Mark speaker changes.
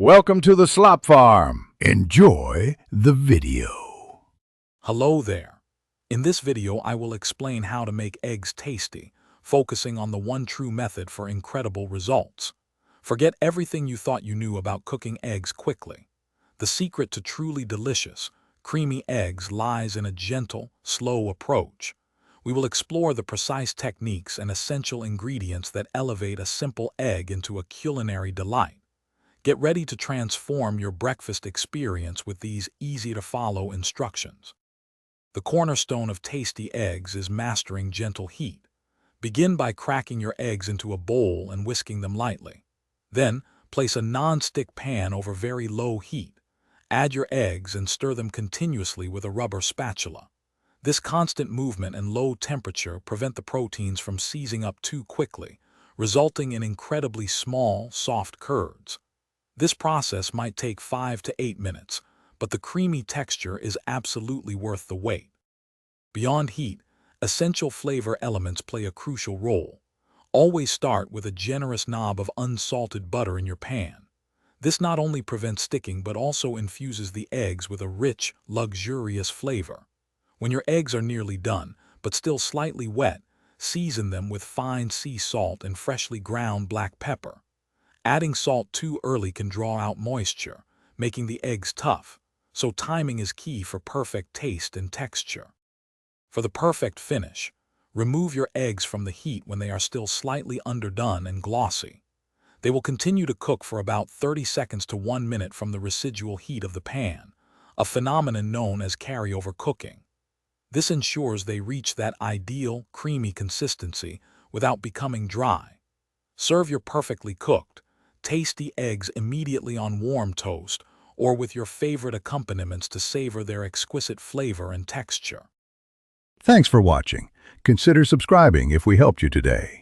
Speaker 1: Welcome to the Slop Farm. Enjoy the video.
Speaker 2: Hello there. In this video, I will explain how to make eggs tasty, focusing on the one true method for incredible results. Forget everything you thought you knew about cooking eggs quickly. The secret to truly delicious, creamy eggs lies in a gentle, slow approach. We will explore the precise techniques and essential ingredients that elevate a simple egg into a culinary delight. Get ready to transform your breakfast experience with these easy-to-follow instructions. The cornerstone of tasty eggs is mastering gentle heat. Begin by cracking your eggs into a bowl and whisking them lightly. Then, place a non-stick pan over very low heat. Add your eggs and stir them continuously with a rubber spatula. This constant movement and low temperature prevent the proteins from seizing up too quickly, resulting in incredibly small, soft curds. This process might take 5 to 8 minutes, but the creamy texture is absolutely worth the wait. Beyond heat, essential flavor elements play a crucial role. Always start with a generous knob of unsalted butter in your pan. This not only prevents sticking but also infuses the eggs with a rich, luxurious flavor. When your eggs are nearly done, but still slightly wet, season them with fine sea salt and freshly ground black pepper. Adding salt too early can draw out moisture, making the eggs tough, so timing is key for perfect taste and texture. For the perfect finish, remove your eggs from the heat when they are still slightly underdone and glossy. They will continue to cook for about 30 seconds to 1 minute from the residual heat of the pan, a phenomenon known as carryover cooking. This ensures they reach that ideal, creamy consistency without becoming dry. Serve your perfectly cooked, tasty eggs immediately on warm toast or with your favorite accompaniments to savor their exquisite flavor and texture.
Speaker 1: Thanks for watching. Consider subscribing if we helped you today.